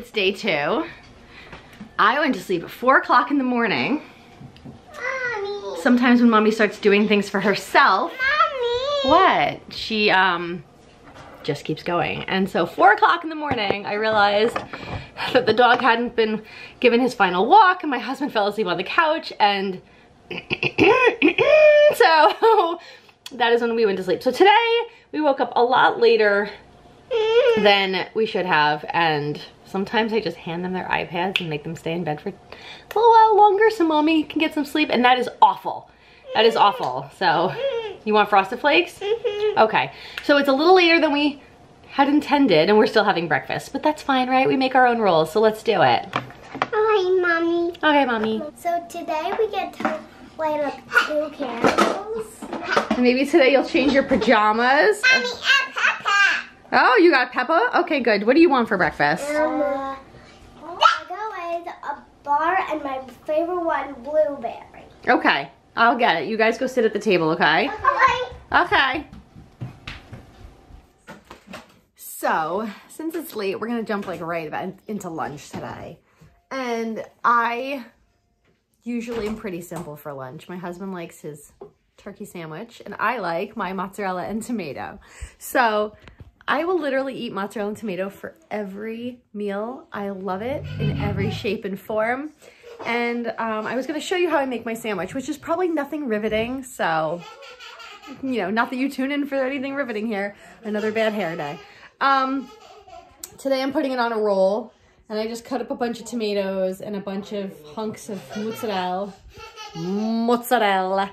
it's day 2. I went to sleep at 4 o'clock in the morning. Mommy. Sometimes when mommy starts doing things for herself. Mommy. What? She just keeps going. And so 4 o'clock in the morning, I realized that the dog hadn't been given his final walk and my husband fell asleep on the couch, and so that is when we went to sleep. So today we woke up a lot later than we should have, and sometimes I just hand them their iPads and make them stay in bed for a little while longer so mommy can get some sleep, and that is awful. That is awful. So, you want Frosted Flakes? Okay, so it's a little later than we had intended, and we're still having breakfast, but that's fine, right? We make our own rules, so let's do it. Okay, Mommy. Okay, Mommy. So today we get to light up 2 candles. And maybe today you'll change your pajamas. Mommy, Peppa. Oh, you got Peppa? Okay, good. What do you want for breakfast? I go with a bar and my favorite one, blueberry. Okay, I'll get it. You guys go sit at the table, okay? Okay. So, since it's late, we're gonna jump like right into lunch today. And I usually am pretty simple for lunch. My husband likes his turkey sandwich and I like my mozzarella and tomato. So I will literally eat mozzarella and tomato for every meal. I love it in every shape and form. And I was gonna show you how I make my sandwich, which is probably nothing riveting. So, you know, not that you tune in for anything riveting here. Another bad hair day. Today I'm putting it on a roll, and I just cut up a bunch of tomatoes and a bunch of hunks of mozzarella.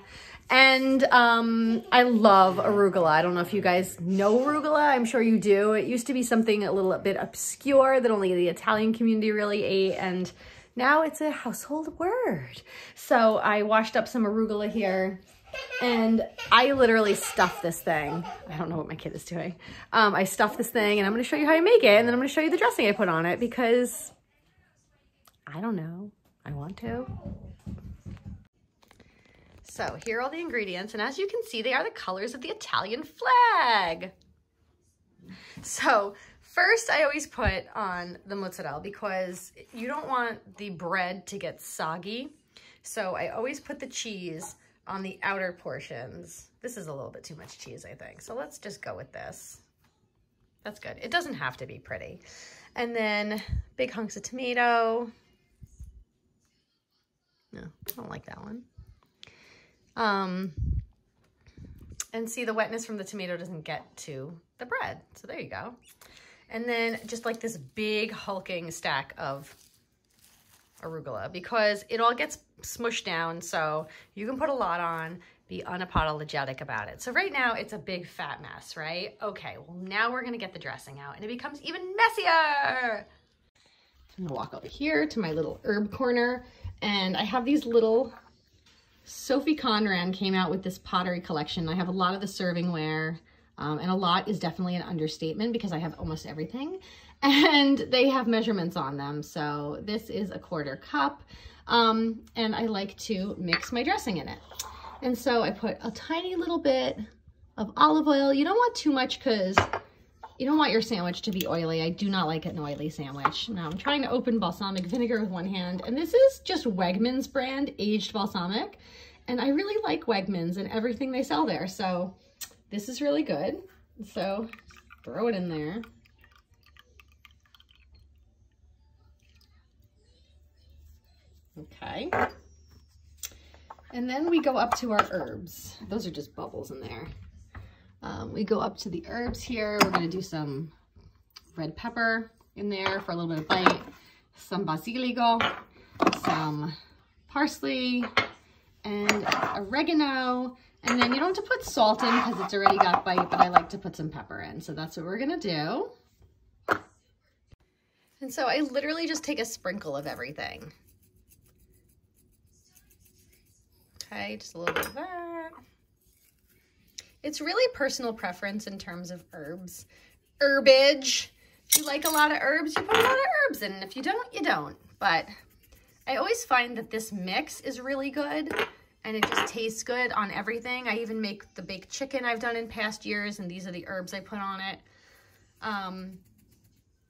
And I love arugula. I don't know if you guys know arugula. I'm sure you do. It used to be something a little bit obscure that only the Italian community really ate, and now it's a household word. So I washed up some arugula here, and I literally stuffed this thing. I don't know what my kid is doing. I stuffed this thing, and I'm gonna show you how I make it, and then I'm gonna show you the dressing I put on it, because I don't know, I want to. So here are all the ingredients, and as you can see, they are the colors of the Italian flag. So first, I always put on the mozzarella because you don't want the bread to get soggy. So I always put the cheese on the outer portions. This is a little bit too much cheese, I think. So let's just go with this. That's good. It doesn't have to be pretty. And then big hunks of tomato. No, I don't like that one. And see, the wetness from the tomato doesn't get to the bread. So there you go. And then just like this big hulking stack of arugula, because it all gets smushed down, so you can put a lot on, be unapologetic about it. So right now it's a big fat mess, right? Okay, well now we're gonna get the dressing out and it becomes even messier. I'm gonna walk over here to my little herb corner, and I have these little, Sophie Conran came out with this pottery collection. I have a lot of the servingware, and a lot is definitely an understatement because I have almost everything. And they have measurements on them. So this is a 1/4 cup. And I like to mix my dressing in it. And so I put a tiny little bit of olive oil. You don't want too much because you don't want your sandwich to be oily. I do not like an oily sandwich. Now I'm trying to open balsamic vinegar with one hand. And this is just Wegmans brand aged balsamic. And I really like Wegmans and everything they sell there. So this is really good. So throw it in there. Okay. And then we go up to our herbs. Those are just bubbles in there. We go up to the herbs here. We're gonna do some red pepper in there for a little bit of bite, some basilico, some parsley, and oregano. And then you don't have to put salt in because it's already got bite, but I like to put some pepper in. So that's what we're gonna do. And so I literally just take a sprinkle of everything. Okay, just a little bit of that. It's really personal preference in terms of herbs. Herbage. If you like a lot of herbs, you put a lot of herbs in. And if you don't, you don't. But I always find that this mix is really good and it just tastes good on everything. I even make the baked chicken I've done in past years, and these are the herbs I put on it.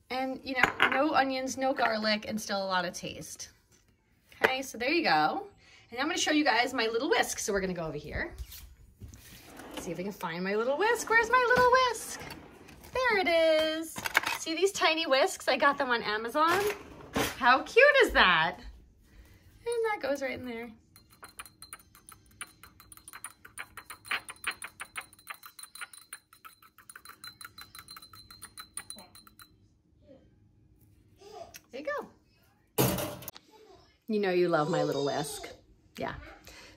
And, you know, no onions, no garlic, and still a lot of taste. Okay, so there you go. And I'm going to show you guys my little whisk. So we're going to go over here. See if I can find my little whisk. Where's my little whisk? There it is. See these tiny whisks? I got them on Amazon. How cute is that? And that goes right in there. There you go. You know you love my little whisk. Yeah.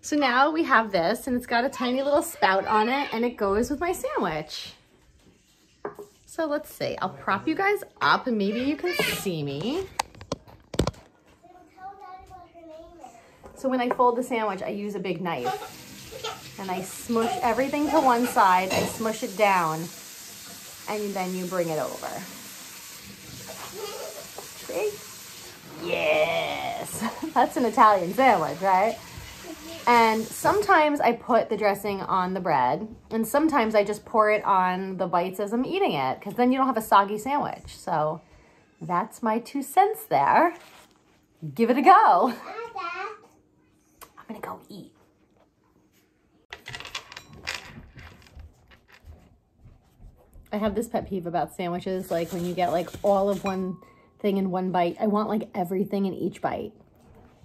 So now we have this, and it's got a tiny little spout on it, and it goes with my sandwich. So let's see. I'll prop you guys up, and maybe you can see me. So when I fold the sandwich, I use a big knife, and I smush everything to one side. I smush it down, and then you bring it over. See? Yes. That's an Italian sandwich, right? And sometimes I put the dressing on the bread, and sometimes I just pour it on the bites as I'm eating it, because then you don't have a soggy sandwich. So that's my 2 cents there. Give it a go. I'm gonna go eat. I have this pet peeve about sandwiches, like when you get like all of one thing in one bite. I want like everything in each bite.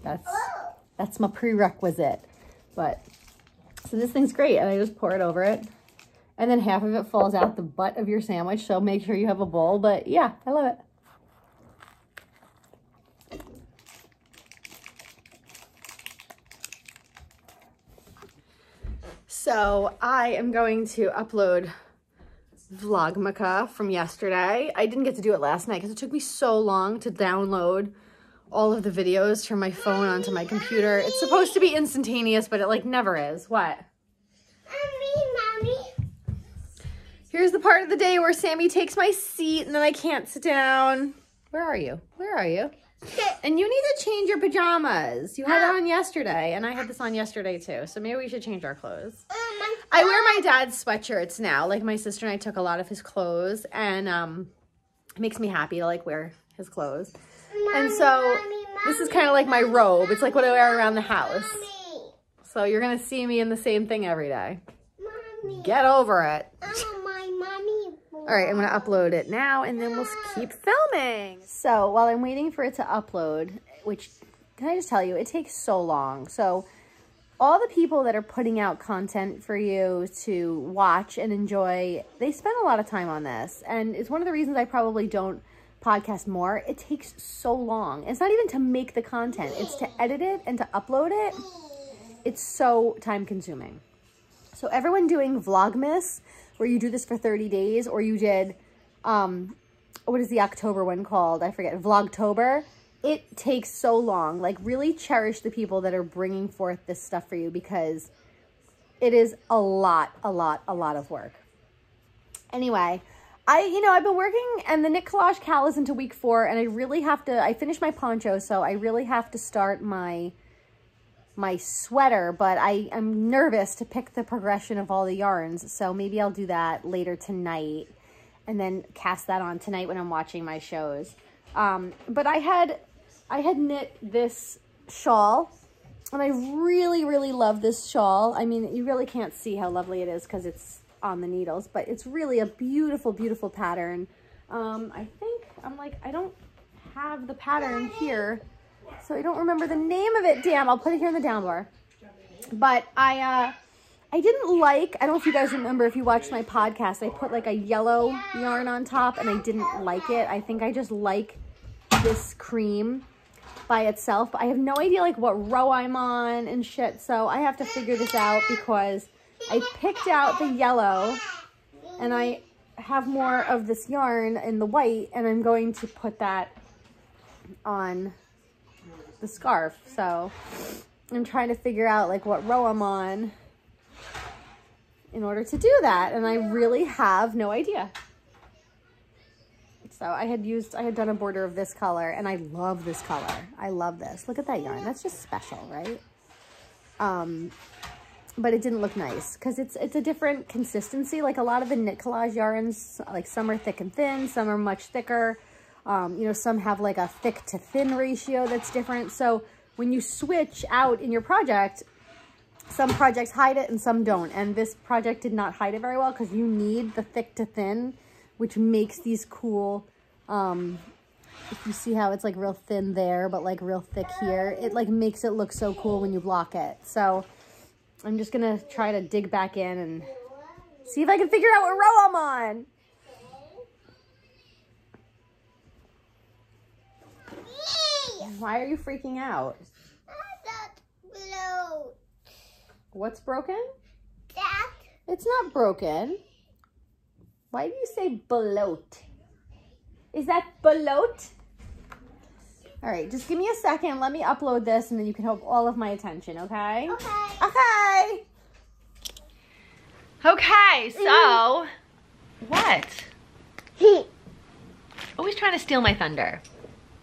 That's my prerequisite. But so this thing's great, and I just pour it over it, and then half of it falls out the butt of your sandwich, so make sure you have a bowl. But yeah, I love it. So I am going to upload Vlogmukkah from yesterday. I didn't get to do it last night because it took me so long to download all of the videos from my phone onto my computer. It's supposed to be instantaneous, but it like never is. What? Mommy. Here's the part of the day where Sammy takes my seat and then I can't sit down. Where are you? Where are you? And you need to change your pajamas. You had it on yesterday, and I had this on yesterday too. So maybe we should change our clothes. I wear my dad's sweatshirts now. Like my sister and I took a lot of his clothes, and it makes me happy to like wear his clothes. And so this is kind of like my robe. It's like what I wear around the house. So you're going to see me in the same thing every day. Get over it. All right, I'm going to upload it now, and then we'll keep filming. So while I'm waiting for it to upload, which, can I just tell you, it takes so long. So all the people that are putting out content for you to watch and enjoy, they spend a lot of time on this. And it's one of the reasons I probably don't podcast more. It takes so long. It's not even to make the content. It's to edit it and to upload it. It's so time consuming. So everyone doing Vlogmas, where you do this for 30 days, or you did, what is the October one called? I forget, Vlogtober. It takes so long. Like, really cherish the people that are bringing forth this stuff for you, because it is a lot of work. Anyway, I've been working, and the knit collage cal is into week 4, and I really have to, I finished my poncho, so I really have to start my sweater, but I'm nervous to pick the progression of all the yarns, so maybe I'll do that later tonight and then cast that on tonight when I'm watching my shows. But I had knit this shawl, and I really love this shawl. I mean, you really can't see how lovely it is because it's on the needles, but it's really a beautiful pattern. I don't have the pattern here, so I don't remember the name of it. Damn, I'll put it here in the down bar. But I didn't like, I don't know if you guys remember, if you watched my podcast, I put like a yellow yarn on top, and I didn't like it. I think I just like this cream by itself. But I have no idea like what row I'm on and shit, so I have to figure this out, because I picked out the yellow, and I have more of this yarn in the white, and I'm going to put that on the scarf. So I'm trying to figure out like what row I'm on in order to do that, and I really have no idea. So I had done a border of this color, and I love this color. I love this. Look at that yarn. That's just special, right? But it didn't look nice because it's a different consistency. Like a lot of the knit collage yarns, like some are thick and thin, some are much thicker. You know, some have like a thick to thin ratio that's different. So when you switch out in your project, some projects hide it and some don't. And this project did not hide it very well because you need the thick to thin, which makes these cool, if you see how it's like real thin there, but like real thick here, it like makes it look so cool when you block it. So I'm just gonna try to dig back in and see if I can figure out what row I'm on. Why are you freaking out? What's broken? That. It's not broken. Why do you say bloat? Is that bloat? All right, just give me a second. Let me upload this and then you can have all of my attention, okay? Okay. Okay. Okay, so what? Always trying to steal my thunder.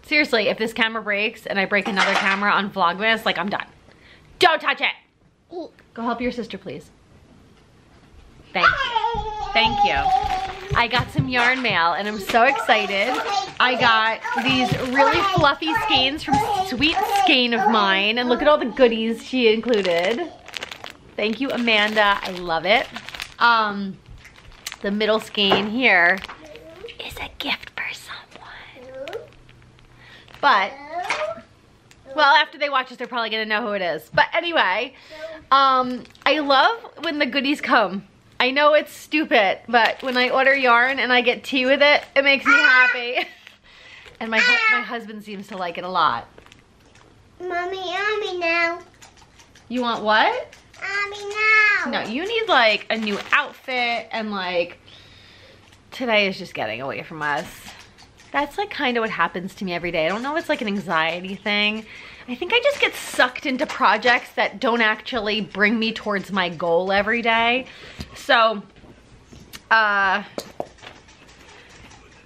Seriously, if this camera breaks and I break another camera on Vlogmas, like I'm done. Don't touch it. Go help your sister, please. Thank you. Thank you. I got some yarn mail and I'm so excited. I got these really fluffy skeins from Sweet Skein of mine. And look at all the goodies she included. Thank you, Amanda. I love it. The middle skein here is a gift for someone. But, well, after they watch this, they're probably gonna know who it is. But anyway, I love when the goodies come. I know it's stupid, but when I order yarn and I get tea with it, it makes me happy. And my husband seems to like it a lot. Mommy now. You want what? Mommy now. No, you need like a new outfit and like, today is just getting away from us. That's like kind of what happens to me every day. I don't know if it's like an anxiety thing. I think I just get sucked into projects that don't actually bring me towards my goal every day. So,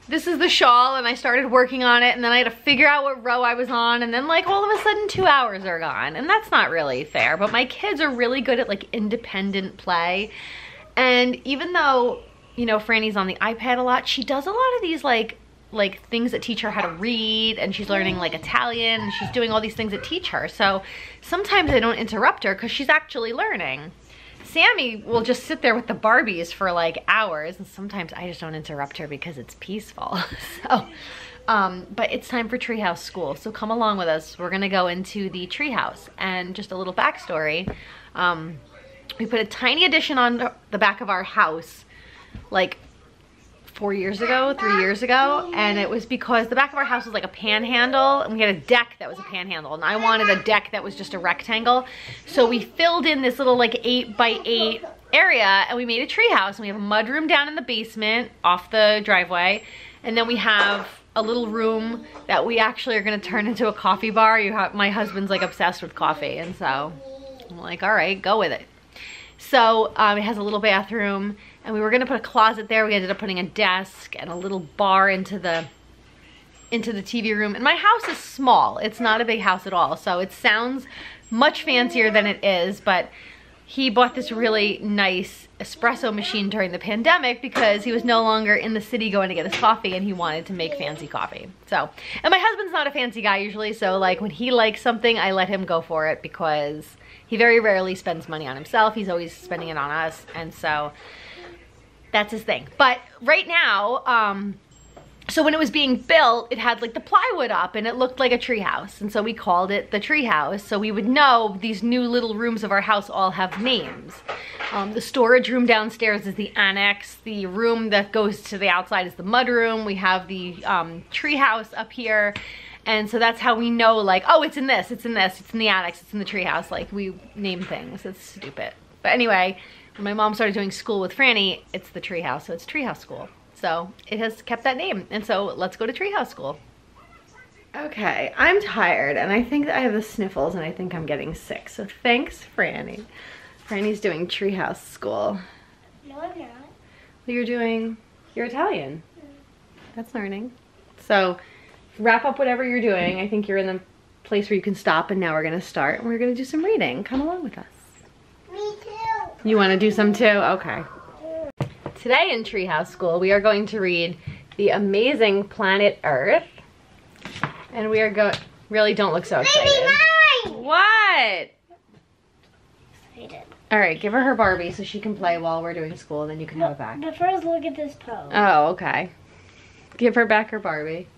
this is the shawl and I started working on it and then I had to figure out what row I was on and then like all of a sudden 2 hours are gone and that's not really fair. But my kids are really good at like independent play. And even though, you know, Franny's on the iPad a lot, she does a lot of these like things that teach her how to read, and she's learning like Italian, and she's doing all these things that teach her. So sometimes I don't interrupt her because she's actually learning. Sammy will just sit there with the Barbies for like hours, and sometimes I just don't interrupt her because it's peaceful. So, but it's time for treehouse school, so come along with us. We're gonna go into the treehouse. And just a little backstory, we put a tiny addition on the back of our house like 4 years ago, 3 years ago, and it was because the back of our house was like a panhandle and we had a deck that was a panhandle and I wanted a deck that was just a rectangle. So we filled in this little like 8x8 area and we made a tree house, and we have a mud room down in the basement off the driveway, and then we have a little room that we actually are gonna turn into a coffee bar. My husband's like obsessed with coffee, and so I'm like, all right, go with it. So it has a little bathroom, and we were gonna put a closet there. We ended up putting a desk and a little bar into the TV room. And my house is small. It's not a big house at all. So it sounds much fancier than it is, but he bought this really nice espresso machine during the pandemic because he was no longer in the city going to get his coffee and he wanted to make fancy coffee. So, and my husband's not a fancy guy usually, so like when he likes something, I let him go for it because he very rarely spends money on himself. He's always spending it on us, and so that's his thing. But right now, so when it was being built, it had like the plywood up and it looked like a tree house. And so we called it the tree house. So we would know these new little rooms of our house all have names. The storage room downstairs is the annex. The room that goes to the outside is the mud room. We have the tree house up here. And so that's how we know, like, oh, it's in this, it's in this, it's in the annex, it's in the tree house. Like, we name things. It's stupid. But anyway, when my mom started doing school with Franny, it's the tree house. So it's treehouse school. So it has kept that name. And so let's go to treehouse school. Okay, I'm tired and I think that I have the sniffles and I think I'm getting sick. So thanks, Franny. Franny's doing treehouse school. No, I'm not. Well, you're Italian. That's learning. So wrap up whatever you're doing. I think you're in the place where you can stop, and now we're gonna start and we're gonna do some reading. Come along with us. Me too. You wanna do some too? Okay. Today in treehouse school, we are going to read the amazing planet Earth. And we are going, really don't look so excited. Baby, mine! What? Excited. All right, give her her Barbie so she can play while we're doing school, and then you can have it back. But first, look at this pose. Oh, okay. Give her back her Barbie.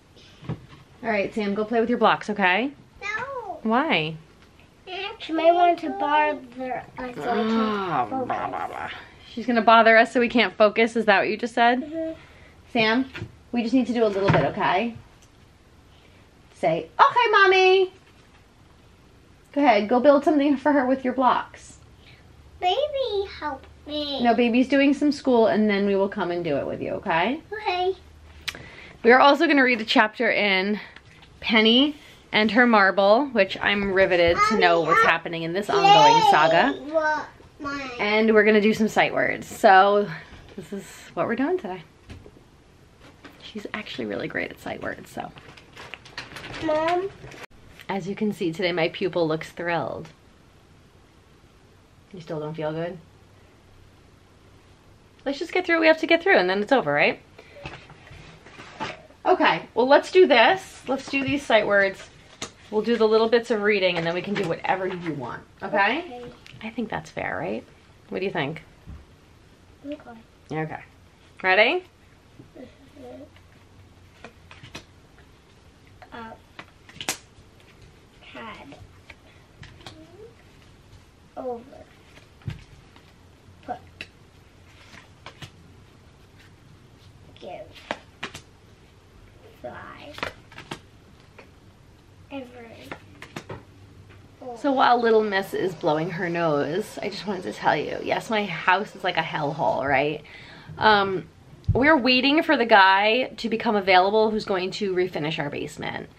All right, Sam, go play with your blocks, okay? No. Why? She may want to bother us so I can't focus. She's gonna bother us so we can't focus. Is that what you just said? Mhm. Sam, we just need to do a little bit, okay? Say, okay, Mommy. Go ahead, go build something for her with your blocks. Baby, help me. No, baby's doing some school, and then we will come and do it with you, okay? Okay. We are also going to read a chapter in Penny and Her Marble, which I'm riveted to know what's happening in this ongoing saga. And we're going to do some sight words. So this is what we're doing today. She's actually really great at sight words, so. Mom? As you can see today, my pupil looks thrilled. You still don't feel good? Let's just get through what we have to get through, and then it's over, right? Okay, well, let's do this. Let's do these sight words. We'll do the little bits of reading, and then we can do whatever you want, okay? I think that's fair, right? What do you think? Okay. Okay. Ready? Had. Over. Put. Give. Fly. Every. So while little miss is blowing her nose, I just wanted to tell you, yes, my house is like a hellhole, right? We're waiting for the guy to become available who's going to refinish our basement.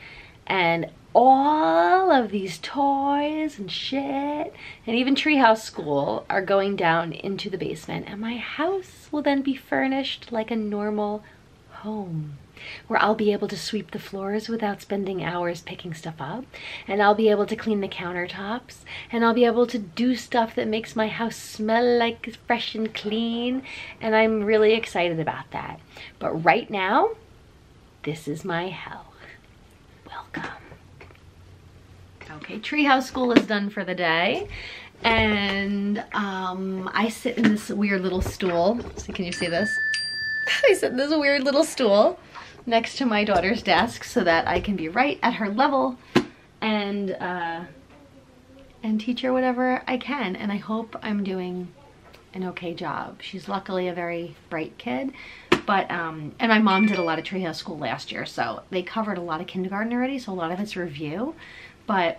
And all of these toys and shit, and even Treehouse School are going down into the basement, and my house will then be furnished like a normal home, where I'll be able to sweep the floors without spending hours picking stuff up, and I'll be able to clean the countertops, and I'll be able to do stuff that makes my house smell like fresh and clean, and I'm really excited about that. But right now, this is my hell. Welcome. Okay, Treehouse School is done for the day, and I sit in this weird little stool. So can you see this? I sit in this weird little stool next to my daughter's desk so that I can be right at her level and teach her whatever I can. And I hope I'm doing an okay job. She's luckily a very bright kid, but and my mom did a lot of Treehouse School last year, so they covered a lot of kindergarten already, so a lot of it's review. But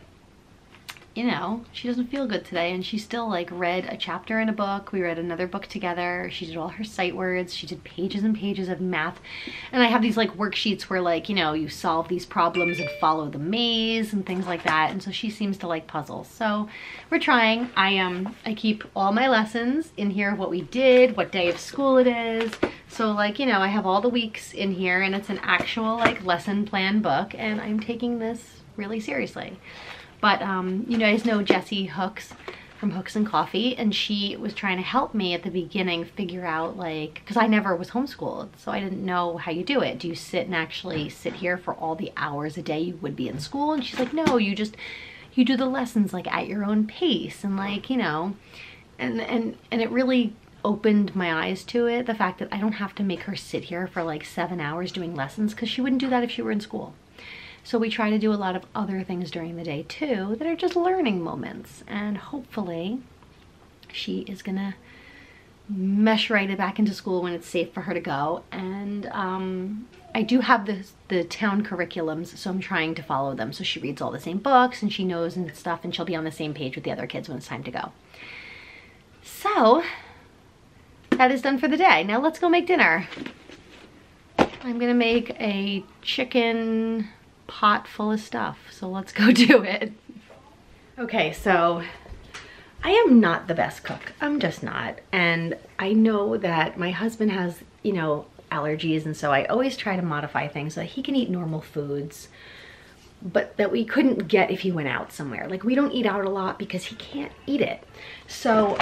you know, she doesn't feel good today, and she still like read a chapter in a book. We read another book together. She did all her sight words. She did pages and pages of math. And I have these like worksheets where like, you know, you solve these problems and follow the maze and things like that. And so she seems to like puzzles. So we're trying. I keep all my lessons in here, what we did, what day of school it is. So like, you know, I have all the weeks in here, and it's an actual like lesson plan book, and I'm taking this really seriously. But you guys know Jessie Hooks from Hooks and Coffee, and she was trying to help me at the beginning figure out, like, because I never was homeschooled, so I didn't know how you do it. Do you sit and actually sit here for all the hours a day you would be in school? And she's like, no, you do the lessons like at your own pace, and like, you know, and it really opened my eyes to it, the fact that I don't have to make her sit here for like 7 hours doing lessons, because she wouldn't do that if she were in school. So we try to do a lot of other things during the day too that are just learning moments, and hopefully she is gonna mesh right back into school when it's safe for her to go. And I do have the town curriculums, so I'm trying to follow them, so she reads all the same books and she knows and stuff, and she'll be on the same page with the other kids when it's time to go. So that is done for the day. Now let's go make dinner. I'm gonna make a chicken pot full of stuff, so let's go do it. Okay, so I am not the best cook. I'm just not. And I know that my husband has, you know, allergies, and so I always try to modify things so that he can eat normal foods, but that we couldn't get if he went out somewhere. Like, we don't eat out a lot because he can't eat it. So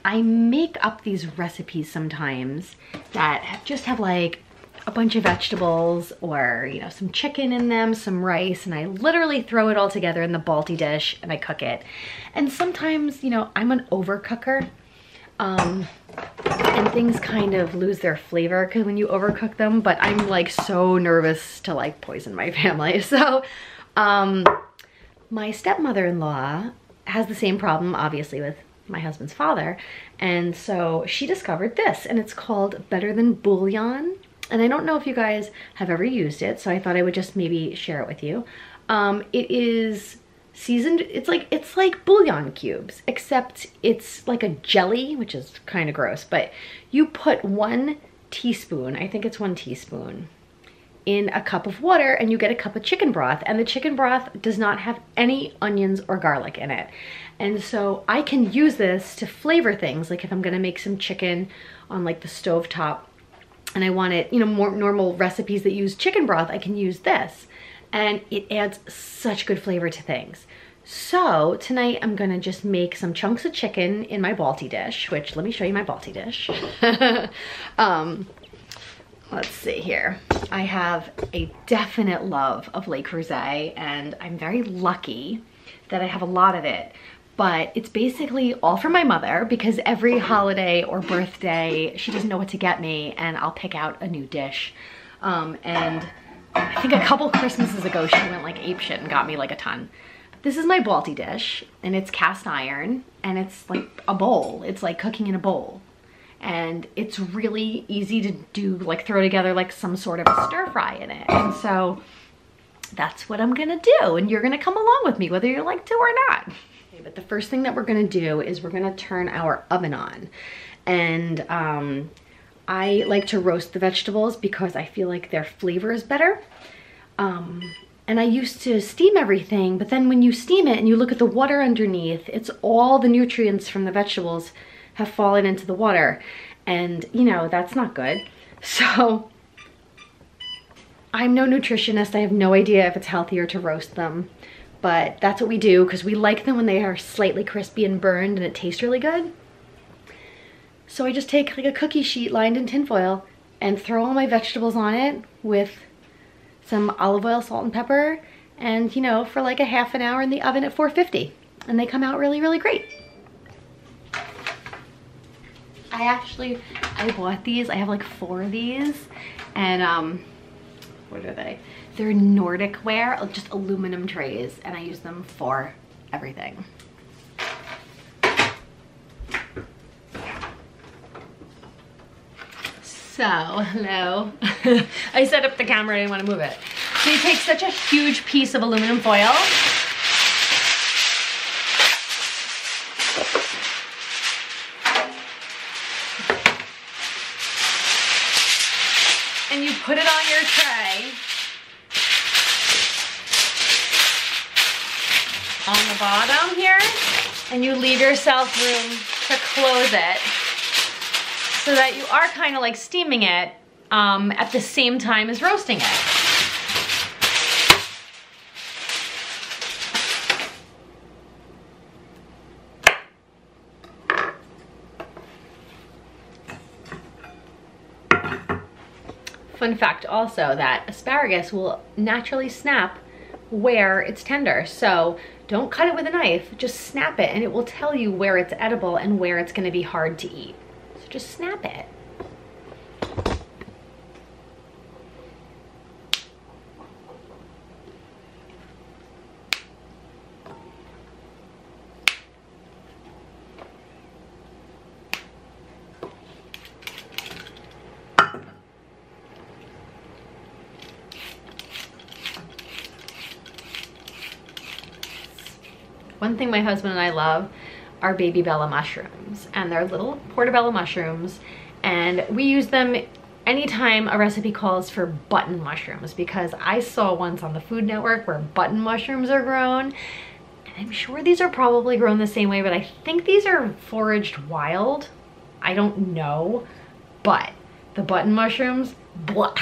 I make up these recipes sometimes that just have like a bunch of vegetables or, you know, some chicken in them, some rice, and I literally throw it all together in the Balti dish and I cook it. And sometimes, you know, I'm an overcooker. And things kind of lose their flavor because when you overcook them, but I'm like so nervous to like poison my family. So my stepmother-in-law has the same problem, obviously, with my husband's father. And so she discovered this, and it's called Better Than Bouillon. And I don't know if you guys have ever used it, so I thought I would just maybe share it with you. It is seasoned, it's like bouillon cubes, except it's like a jelly, which is kind of gross, but you put 1 teaspoon, I think it's 1 teaspoon, in a cup of water and you get a cup of chicken broth, and the chicken broth does not have any onions or garlic in it. And so I can use this to flavor things, like if I'm gonna make some chicken on like the stove top and I want it, you know, more normal recipes that use chicken broth, I can use this. And it adds such good flavor to things. So tonight I'm gonna just make some chunks of chicken in my Balti dish, which let me show you my Balti dish. Let's see here. I have a definite love of Le Creuset, and I'm very lucky that I have a lot of it. But it's basically all for my mother because every holiday or birthday, she doesn't know what to get me and I'll pick out a new dish. And I think a couple Christmases ago, she went like apeshit and got me like a ton. This is my Balti dish, and it's cast iron, and it's like a bowl. It's like cooking in a bowl. And it's really easy to do, like throw together like some sort of a stir fry in it. And so that's what I'm gonna do, and you're gonna come along with me whether you like to or not. Okay, but the first thing that we're gonna do is we're gonna turn our oven on. And I like to roast the vegetables because I feel like their flavor is better. And I used to steam everything, but then when you steam it and you look at the water underneath, it's all the nutrients from the vegetables have fallen into the water. And you know, that's not good. So I'm no nutritionist. I have no idea if it's healthier to roast them, but that's what we do because we like them when they are slightly crispy and burned and it tastes really good. So I just take like a cookie sheet lined in tin foil and throw all my vegetables on it with some olive oil, salt, and pepper, and you know, for like a half an hour in the oven at 450, and they come out really, really great. I bought these. I have like 4 of these, and what are they? They're Nordic ware, just aluminum trays, and I use them for everything. So, hello. I set up the camera, I didn't want to move it. So you take such a huge piece of aluminum foil. And you put it on your tray. On the bottom here. And you leave yourself room to close it, so that you are kind of like steaming it at the same time as roasting it. Fun fact also that asparagus will naturally snap where it's tender. So don't cut it with a knife, just snap it and it will tell you where it's edible and where it's gonna be hard to eat. Just snap it. One thing my husband and I love are baby Bella mushrooms, and they're little Portobello mushrooms, and we use them anytime a recipe calls for button mushrooms, because I saw once on the Food Network where button mushrooms are grown, and I'm sure these are probably grown the same way, but I think these are foraged wild. I don't know, but the button mushrooms, blah,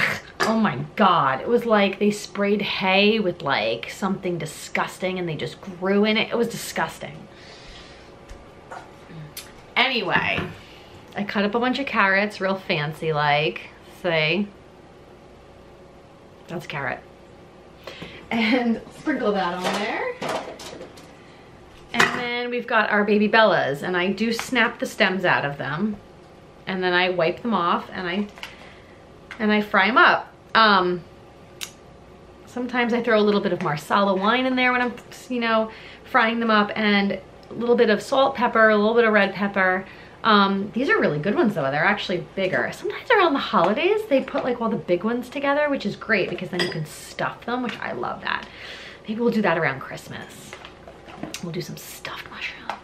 oh my god, it was like they sprayed hay with like something disgusting and they just grew in it. It was disgusting. Anyway, I cut up a bunch of carrots, real fancy like. See? That's carrot. And sprinkle that on there. And then we've got our baby bellas, and I do snap the stems out of them. And then I wipe them off and I fry them up. Sometimes I throw a little bit of Marsala wine in there when I'm, you know, frying them up, and a little bit of salt, pepper, a little bit of red pepper. These are really good ones though. They're actually bigger. Sometimes around the holidays, they put like all the big ones together, which is great because then you can stuff them, which I love that. Maybe we'll do that around Christmas. We'll do some stuffed mushrooms.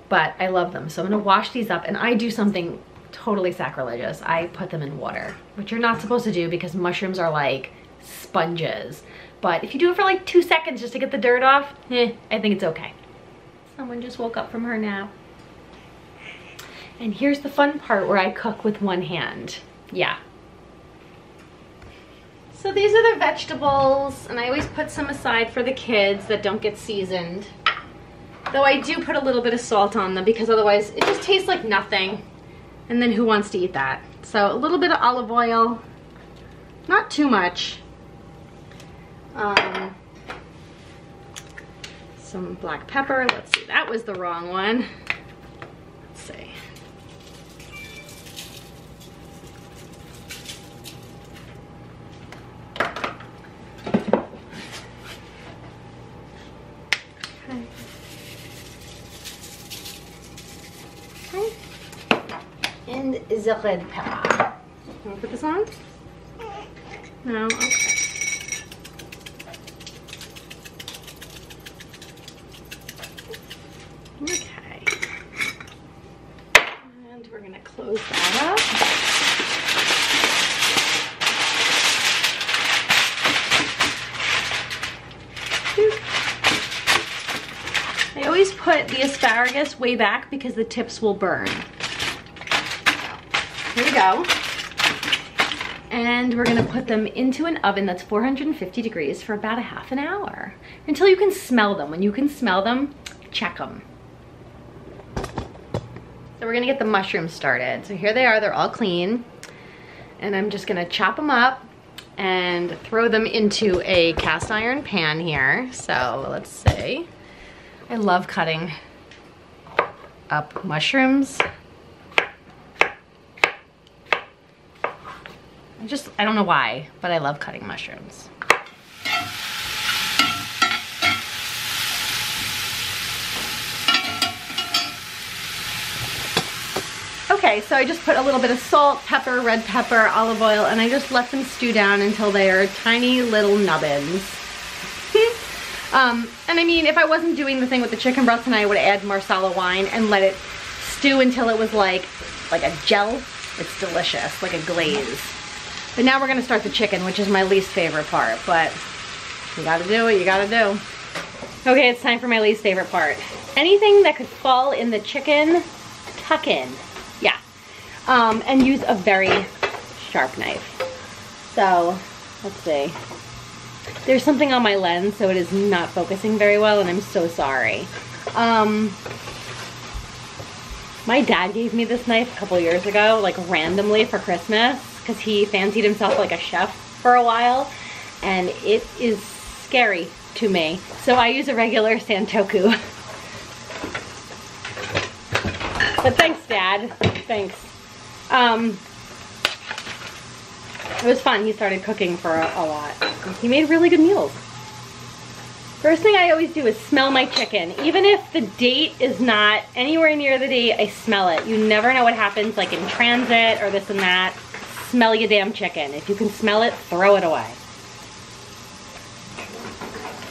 But I love them. So I'm gonna wash these up, and I do something totally sacrilegious. I put them in water, which you're not supposed to do because mushrooms are like sponges. But if you do it for like 2 seconds just to get the dirt off, I think it's okay. Someone just woke up from her nap. And here's the fun part where I cook with one hand. Yeah. So these are the vegetables, and I always put some aside for the kids that don't get seasoned. Though I do put a little bit of salt on them because otherwise it just tastes like nothing. And then who wants to eat that? So a little bit of olive oil, not too much. Some black pepper. Let's see, that was the wrong one. Let's see. And the red pepper. You want to put this on? No? Okay. Okay. And we're going to close that up. I always put the asparagus way back because the tips will burn. Here we go. And we're gonna put them into an oven that's 450 degrees for about a half an hour until you can smell them. When you can smell them, check them. So we're gonna get the mushrooms started. So here they are, they're all clean. And I'm just gonna chop them up and throw them into a cast iron pan here. So let's see. I love cutting up mushrooms. I don't know why, but I love cutting mushrooms. Okay, so I just put a little bit of salt, pepper, red pepper, olive oil, and I just let them stew down until they are tiny little nubbins. And I mean, if I wasn't doing the thing with the chicken breast, and I would add Marsala wine and let it stew until it was like a gel. It's delicious, like a glaze. But now we're gonna start the chicken, which is my least favorite part, but you gotta do what you gotta do. Okay, it's time for my least favorite part. Anything that could fall in the chicken, tuck in. Yeah. And use a very sharp knife. So, let's see. There's something on my lens, so it is not focusing very well, and I'm so sorry. My dad gave me this knife a couple years ago, like randomly for Christmas, because he fancied himself like a chef for a while, and it is scary to me. So I use a regular Santoku. But thanks, Dad. Thanks. It was fun. He started cooking for a lot. He made really good meals. First thing I always do is smell my chicken. Even if the date is not anywhere near the date, I smell it. You never know what happens, like in transit or this and that. Smell your damn chicken. If you can smell it, throw it away.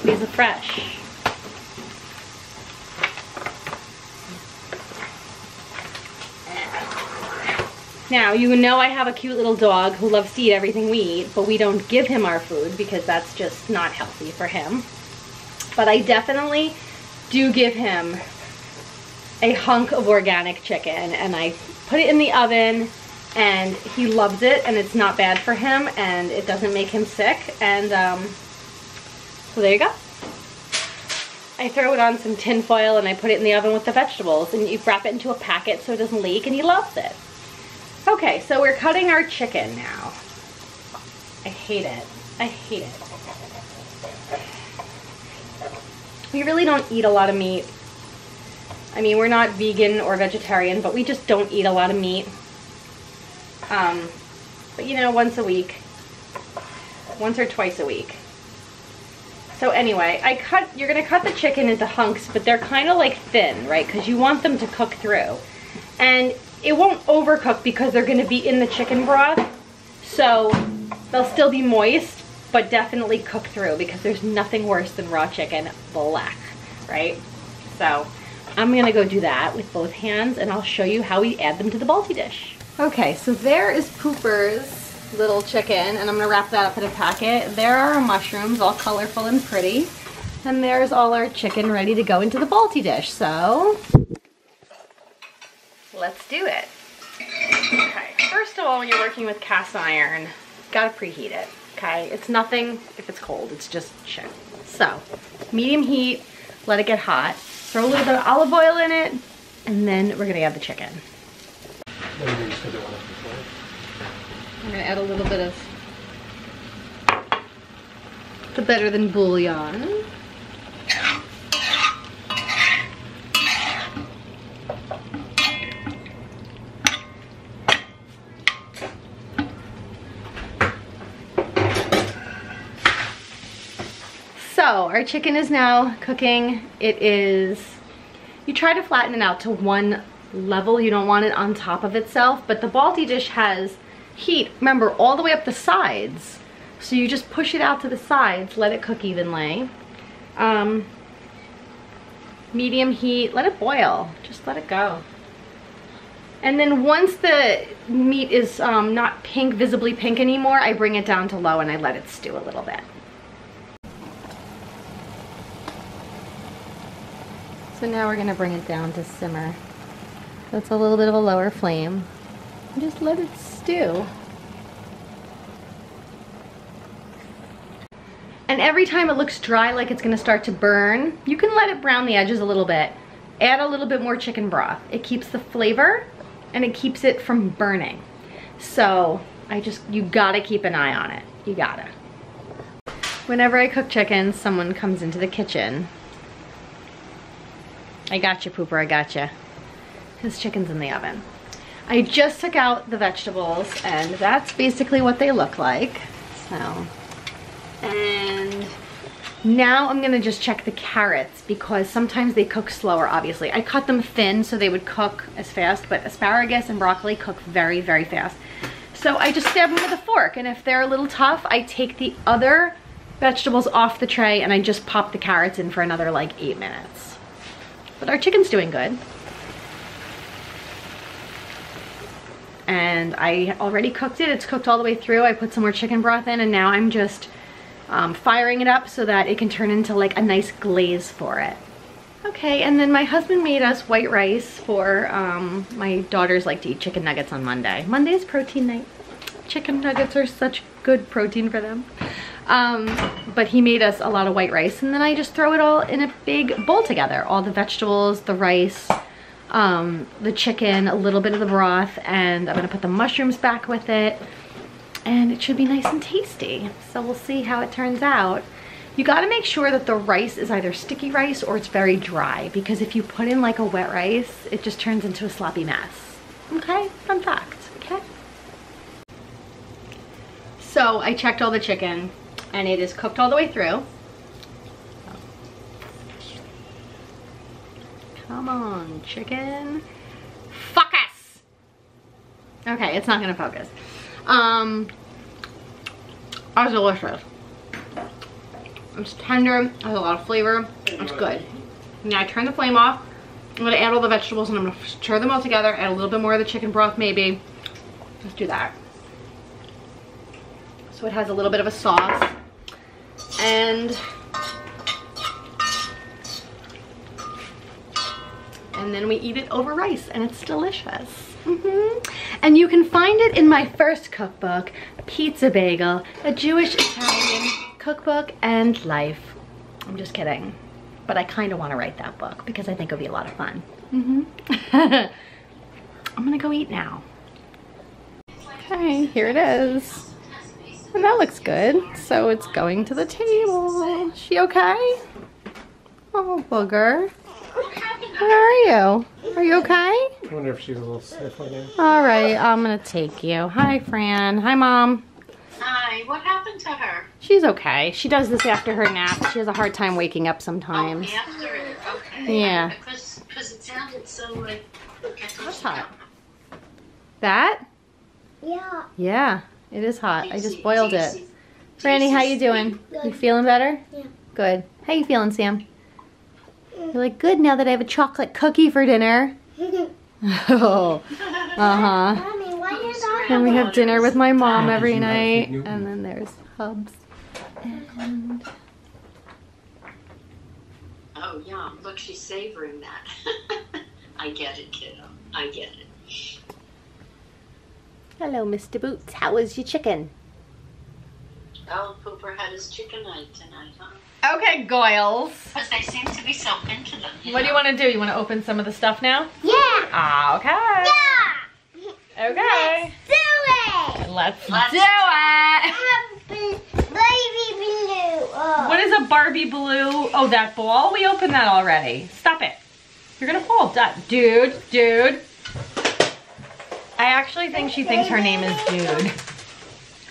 These are fresh. Now, you know I have a cute little dog who loves to eat everything we eat, but we don't give him our food because that's just not healthy for him. But I definitely do give him a hunk of organic chicken, and I put it in the oven, and he loves it, and it's not bad for him, and it doesn't make him sick, and so there you go. I throw it on some tin foil and I put it in the oven with the vegetables, and you wrap it into a packet so it doesn't leak, and he loves it. Okay, so we're cutting our chicken now. I hate it. I hate it. We really don't eat a lot of meat. I mean, we're not vegan or vegetarian, but we just don't eat a lot of meat. But you know, once a week. Once or twice a week. So anyway, you're gonna cut the chicken into hunks, but they're kind of like thin, right? Because you want them to cook through. And it won't overcook because they're gonna be in the chicken broth. So they'll still be moist, but definitely cook through, because there's nothing worse than raw chicken black, right? So I'm gonna go do that with both hands, and I'll show you how we add them to the Balti dish. Okay, so there is Pooper's little chicken, and I'm gonna wrap that up in a packet. There are our mushrooms, all colorful and pretty. And there's all our chicken ready to go into the Balti dish. So let's do it. Okay, first of all, when you're working with cast iron, gotta preheat it, okay? It's nothing if it's cold, it's just shit. So, medium heat, let it get hot. Throw a little bit of olive oil in it, and then we're gonna add the chicken. I'm gonna add a little bit of the Better Than bouillon. So our chicken is now cooking. It is, you try to flatten it out to one level. You don't want it on top of itself, but the Balti dish has heat, remember, all the way up the sides. So you just push it out to the sides, let it cook evenly. Medium heat, let it boil, just let it go. And then once the meat is not pink, visibly pink anymore, I bring it down to low and I let it stew a little bit. So now we're gonna bring it down to simmer. So it's a little bit of a lower flame. And just let it stew. And every time it looks dry, like it's gonna start to burn, you can let it brown the edges a little bit. Add a little bit more chicken broth. It keeps the flavor and it keeps it from burning. So you gotta keep an eye on it. You gotta. Whenever I cook chicken, someone comes into the kitchen. I got you, Pooper, I got you. His chicken's in the oven. I just took out the vegetables, and that's basically what they look like. So, and now I'm gonna just check the carrots, because sometimes they cook slower, obviously. I cut them thin so they would cook as fast, but asparagus and broccoli cook very, very fast. So I just stab them with a fork, and if they're a little tough, I take the other vegetables off the tray and I just pop the carrots in for another like 8 minutes. But our chicken's doing good. And I already cooked it. It's cooked all the way through. I put some more chicken broth in, and now I'm just firing it up so that it can turn into like a nice glaze for it. Okay, and then my husband made us white rice for, my daughters like to eat chicken nuggets on Monday. Monday's protein night. Chicken nuggets are such good protein for them. But he made us a lot of white rice, and then I just throw it all in a big bowl together. All the vegetables, the rice, the chicken, a little bit of the broth, and I'm gonna put the mushrooms back with it, and it should be nice and tasty. So we'll see how it turns out. You gotta make sure that the rice is either sticky rice or it's very dry, because if you put in like a wet rice, it just turns into a sloppy mess. Okay, fun fact, okay? So I checked all the chicken, and it is cooked all the way through. Come on, chicken. Focus! Okay, it's not gonna focus. That's delicious. It's tender, has a lot of flavor. It's good. Now I turn the flame off. I'm gonna add all the vegetables, and I'm gonna stir them all together, add a little bit more of the chicken broth maybe. Let's do that. So it has a little bit of a sauce. And then we eat it over rice, and it's delicious. And you can find it in my first cookbook, Pizza Bagel, a Jewish Italian cookbook and life. I'm just kidding. but I kind of want to write that book because I think it'll be a lot of fun. I'm gonna go eat now. Okay, here it is. And that looks good. So it's going to the table. She okay? Oh, booger. How are you? Are you okay? I wonder if she's a little stiff again. All right, I'm gonna take you. Hi, Fran. Hi, Mom. Hi, what happened to her? She's okay. She does this after her nap. She has a hard time waking up sometimes. Oh, after it, okay. Yeah. Because it sounded so like... That's hot. That? Yeah. Yeah, it is hot. I just boiled it. Franny, how you doing? You feeling better? Yeah. Good. How you feeling, Sam? You're like, good now that I have a chocolate cookie for dinner. Oh, uh-huh. Mommy, why did I And we have dinner with my mom every night. And then there's Hubs. And Oh, yum. Look, she's savoring that. I get it, kiddo. I get it. hello, Mr. Boots. How was your chicken? Oh, Pooper had his chicken night tonight, huh? Okay, Goyles. Because they seem to be so into them. What do you want to do? You want to open some of the stuff now? Yeah. Okay. Yeah. Okay. Do it. Let's Let's do it. Baby blue. Oh. What is a Barbie blue? Oh, that ball? We opened that already. Stop it. You're gonna fall. Dude. I actually think she thinks her name is Dude.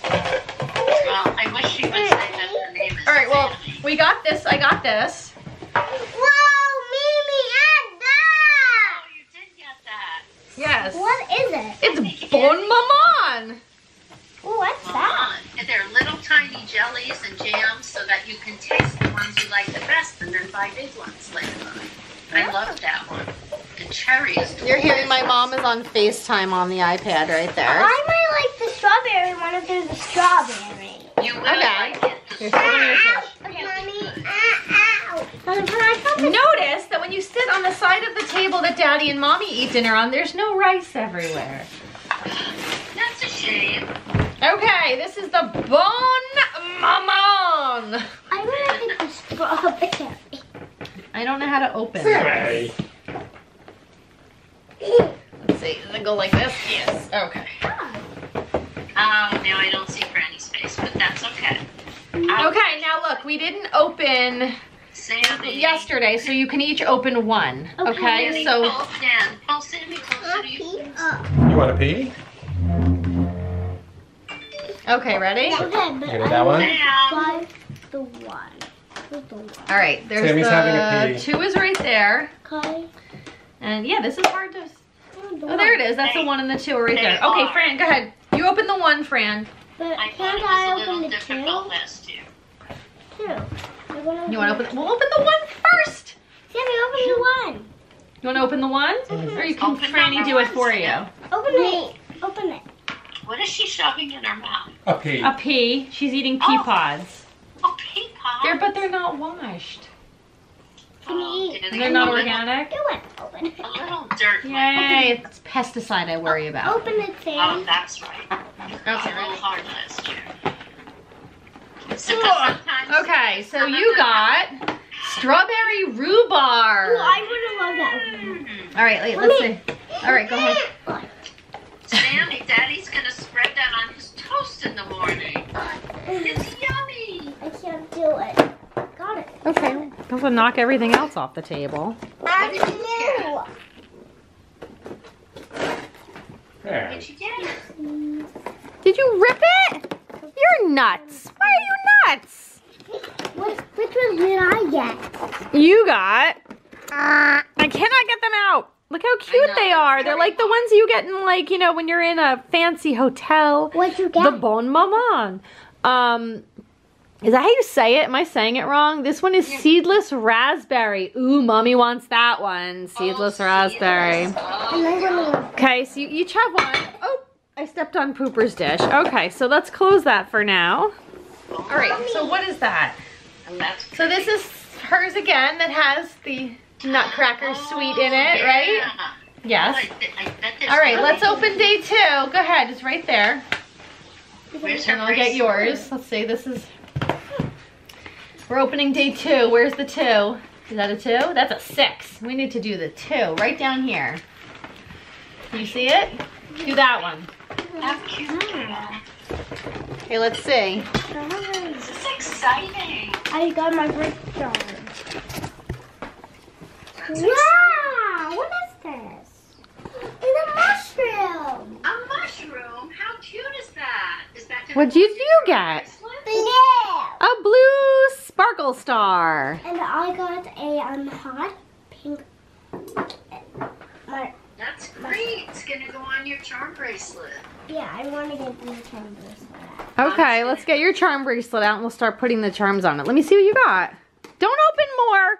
Well, I wish she would say that her name is All right, well, Fanny. we got this. I got this. Whoa, Mimi, add that. Oh, you did get that. Yes. What is it? It's Bon Maman. Oh, what's that? And they're little tiny jellies and jams so that you can taste the ones you like the best and then buy big ones later on. I love that one. The cherry is You're hearing my mom is on FaceTime on the iPad right there. I might like the strawberry one if there's a strawberry. You will Okay. like it. Here, sit on your couch. Mommy, ow. Mommy, can I come? Notice that when you sit on the side of the table that Daddy and Mommy eat dinner on, there's no rice everywhere. That's a shame. Okay, this is the Bon Maman. I'm gonna take the strawberry. I don't know how to open it. Hey. Let's see, does it go like this? Yes. Okay. Oh, now I don't see Granny's face, but that's okay. Okay, now look, we didn't open Sammy. yesterday, so you can each open one. Okay, Sammy, so pull down. Pull Sammy closer to you. You want to pee? okay, ready? Okay, but You got that one? Down. Where's the one? Where's the one? All right, there's Sammy's having a the pee. 2 is right there, Okay. and yeah, this is hard to. The Oh, there it is. That's the 1 and the 2 are right there. Okay, Fran, go ahead. You open the 1, Fran. But I thought can't it I was a open little the difficult two? last year. You want to open? We'll open the 1 first. Sammy, open the one. You want to open the 1, or you can Open Franny number do it 1, for you? Sam. Open it. Open it. What is she shoving in her mouth? A pee. A pea. She's eating pea Oh. pods. Oh, pea pod. But they're not washed. Can you eat? They're not organic. Do it. Open it. A little dirt. Yay! It's pesticide I worry about. Open it, Oh, Sam. that's right. It was a little hard last year. So Ugh. sometimes- Okay, so you got strawberry rhubarb. Oh, I would have loved that one. All right, wait, let's see. All right, go ahead. Sammy, Daddy's gonna spread that on his toast in the morning. It's yummy. I can't do it. Got it. Okay, I'm gonna knock everything else off the table. I knew. There. Did you get it? Did you rip it? You're nuts. Why are you nuts? Which one did I get? You got. I cannot get them out. Look how cute know, they are. They're like the ones you get in, like, you know, when you're in a fancy hotel. What'd you get? The Bon Maman. Is that how you say it? Am I saying it wrong? This one is seedless raspberry. Ooh, Mommy wants that one. Seedless raspberry. And I'm gonna Okay, so you each have one. Oh, I stepped on Pooper's dish. Okay, so let's close that for now. All right, so what is that? And that's So this is hers again that has the nutcracker sweet in it, right? Yes. I bet there's All right, gonna let's be- open day 2. Go ahead, it's right there. Where's her And I'll get bracelet? yours. Let's see, this is... We're opening day 2. Where's the 2? Is that a 2? That's a 6. We need to do the 2 right down here. Can you see it? Do that one. How cute. Okay, let's see. This is exciting. I got my first jar. That's Wow! What is this? It's a mushroom. A mushroom? How cute is that? Is that gonna What'd you get? Yeah. A blue sparkle star. And I got a hot pink. That's great. It's gonna go on your charm bracelet. Yeah, I want to get the charm bracelet. Okay, let's get your charm bracelet out and we'll start putting the charms on it. Let me see what you got. Don't open more.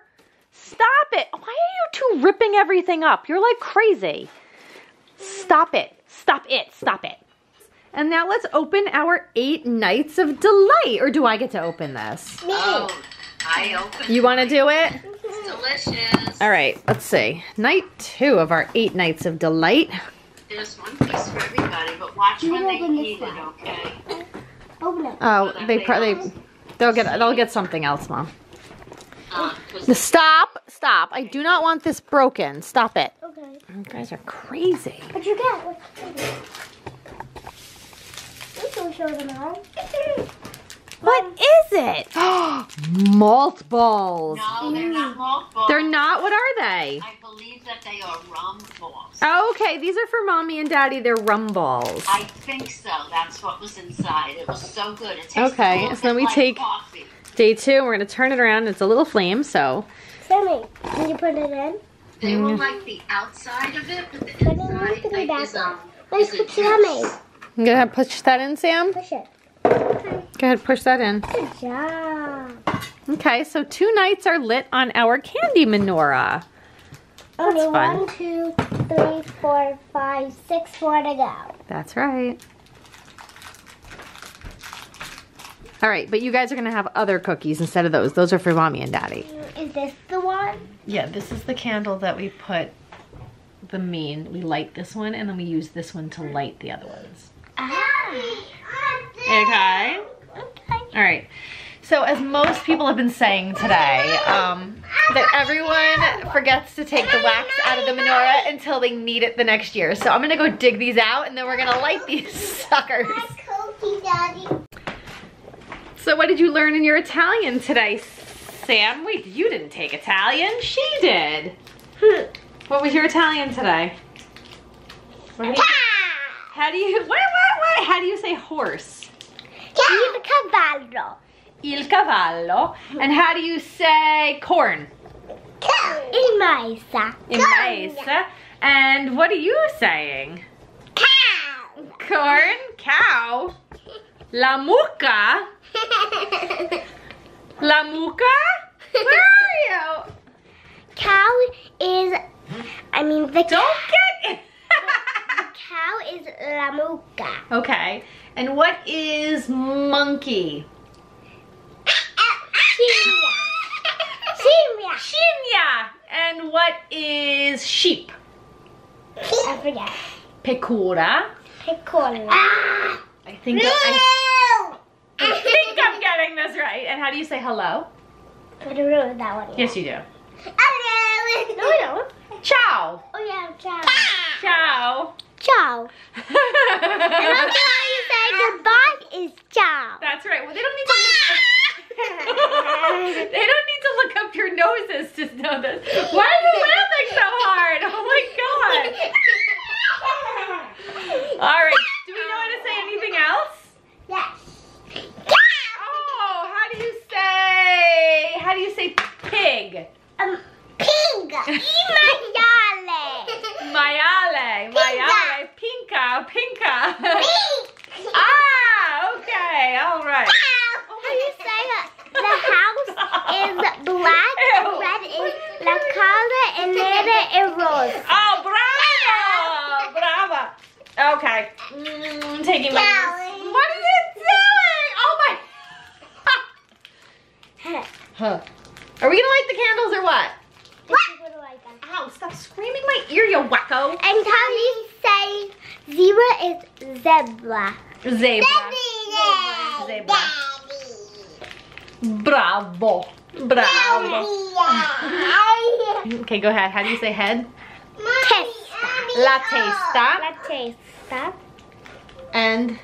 Stop it. Why are you two ripping everything up? You're like crazy. Stop it. Stop it. Stop it. And now let's open our 8 Nights of Delight. Or do I get to open this? Me. Oh, I opened You want to do it? It's delicious. All right, let's see. Night 2 of our 8 Nights of Delight. There's one piece for everybody, but watch You when they open this eat it, one. okay? Open it. Oh, they'll get something else, Mom. 'Cause Stop. I do not want this broken. Stop it. Okay. You guys are crazy. What'd you get? You can show them all. What is it? Malt balls. no, they're not multiple. They're not? What are they? I believe that they are rum balls. Oh, okay, these are for Mommy and Daddy. They're rum balls. I think so. That's what was inside. It was so good. It tastes Okay, a little so then bit we like take- coffee. Day 2, we're going to turn it around. It's a little flame, so. Sammy, can you put it in? They will like the outside of it, but the it inside into the is Let's is a put juice. Sammy. I'm going to push that in, Sam. Push it. Okay. Go ahead, push that in. Good job. Okay, so 2 nights are lit on our candy menorah. Only fun. 1, 2, 3, 4, 5, 6 more to go. That's right. All right, but you guys are going to have other cookies instead of those. Those are for Mommy and Daddy. Is this the one? Yeah, this is the candle that we put we light this one and then we use this one to light the other ones. Okay? All right. So as most people have been saying today, that everyone forgets to take the wax out of the menorah until they need it the next year. So I'm gonna go dig these out and then we're gonna light these suckers. Cookie, Daddy. So what did you learn in your Italian today, Sam? Wait, you didn't take Italian. She did. What was your Italian today? How do you, what? How do you say horse? Il cavallo. Il cavallo. And how do you say corn? Il maisa. In mais. And what are you saying? Cow. Corn, cow. La mucca. La mucca? Where are you? Cow is, the Don't get it. the cow is la mucca. Okay. And what is monkey? Simia. Shinya. And what is sheep? I forget. Pecora. Piccola. I think I'm getting this right. And how do you say hello? I don't know that one. Yes, you do. Hello. No, I don't. Ciao. Oh yeah, ciao. Ciao. Ciao. And also how you say goodbye is ciao. That's right. Well, they don't need to look they don't need to look up your noses to know this. Why are you laughing so hard? Oh my god. All right. Do we know how to say anything else? Yes. Oh, how do you say pig? Pig. Maiale. Maiale, pinka. Ah, okay, all right. How do you say the house is black, Ew. red is la casa, and nere is rose. Oh, brava. Okay, taking my. What are you doing? Oh my. Huh. Are we gonna light the candles or what? Ow, stop screaming my ear, you wacko. And how do you say zebra is zebra? Zebra. Zebra. Bravo. Bravo. Okay, go ahead. How do you say head? Testa. La testa. La testa. And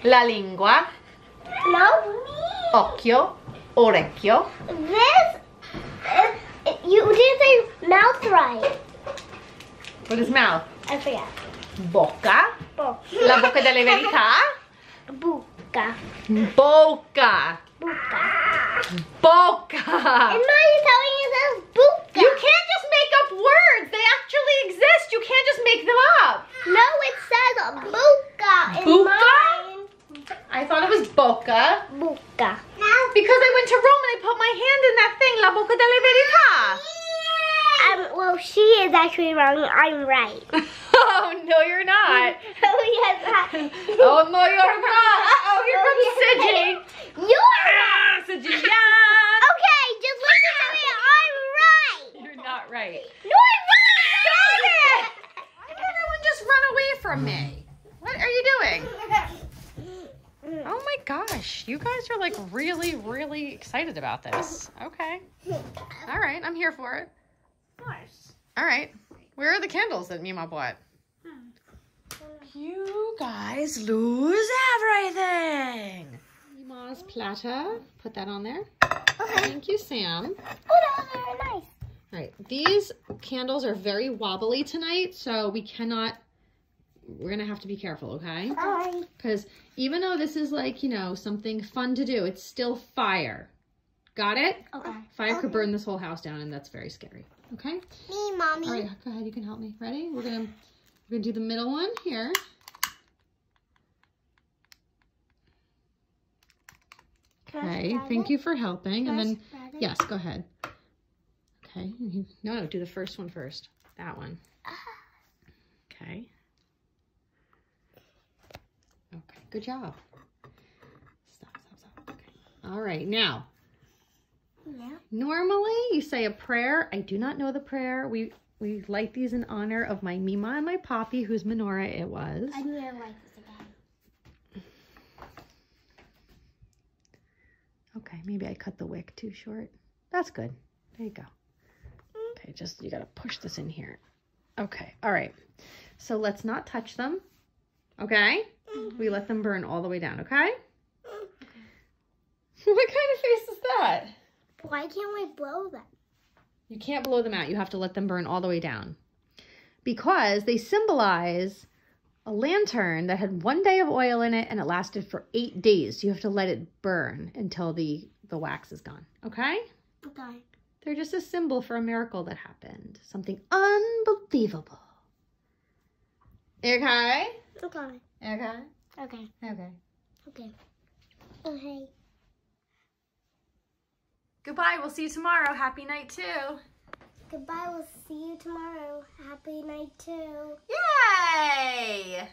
la lingua. No. Occhio. Orecchio. This you didn't say mouth right. What is mouth? I forgot. Bocca. La bocca delle verità. Buca. Bocca. Buca. Bocca. And now you're telling me it says buca. You can't just make up words. They actually exist. You can't just make them up. No, it says buca in Buca? mine. I thought it was bocca Buca. because I went to Rome and I put my hand in that thing, la bocca delle verità. Well, she is actually wrong. I'm right. Oh, no, you're not. Oh, yes. Oh, no, you're not. Uh-oh, here comes Sidgy. You're right. Sidgy, yeah. Okay, just listen to me. I'm right. You're not right. No, I'm right. Stop it! Why did everyone just run away from me? What are you doing? Oh my gosh, you guys are like really, really excited about this. Okay. All right, I'm here for it. Of course. All right. Where are the candles that Mima bought? You guys lose everything. Mima's platter. Put that on there. Okay. Thank you, Sam. Oh, that was very nice. All right. These candles are very wobbly tonight, so we're going to have to be careful, okay? Sorry. Because even though this is like, you know, something fun to do, it's still fire. Got it? Okay. Fire could burn this whole house down, and that's very scary. Okay? Me, Mommy. All right, go ahead. You can help me. Ready? We're gonna do the middle one here. Okay. Thank you for helping. And then, yes, go ahead. Okay. No, do the first one first. That one. Okay. Okay. Good job. Stop. Okay. All right. Now. Yeah. Normally, you say a prayer. I do not know the prayer. We light these in honor of my Mima and my Poppy, whose menorah it was. I knew I liked this again. Okay, maybe I cut the wick too short. That's good. There you go. Okay, you gotta push this in here. Okay, all right. So let's not touch them. Okay? We let them burn all the way down, okay? What kind of face is that? Why can't we blow them? You can't blow them out. You have to let them burn all the way down. Because they symbolize a lantern that had 1 day of oil in it and it lasted for 8 days. So you have to let it burn until the wax is gone. Okay? Okay. They're just a symbol for a miracle that happened. Something unbelievable. Okay? Okay. Okay? Okay. Okay. Okay. Okay. Goodbye. We'll see you tomorrow. Happy night too. Goodbye. We'll see you tomorrow. Happy night too. Yay!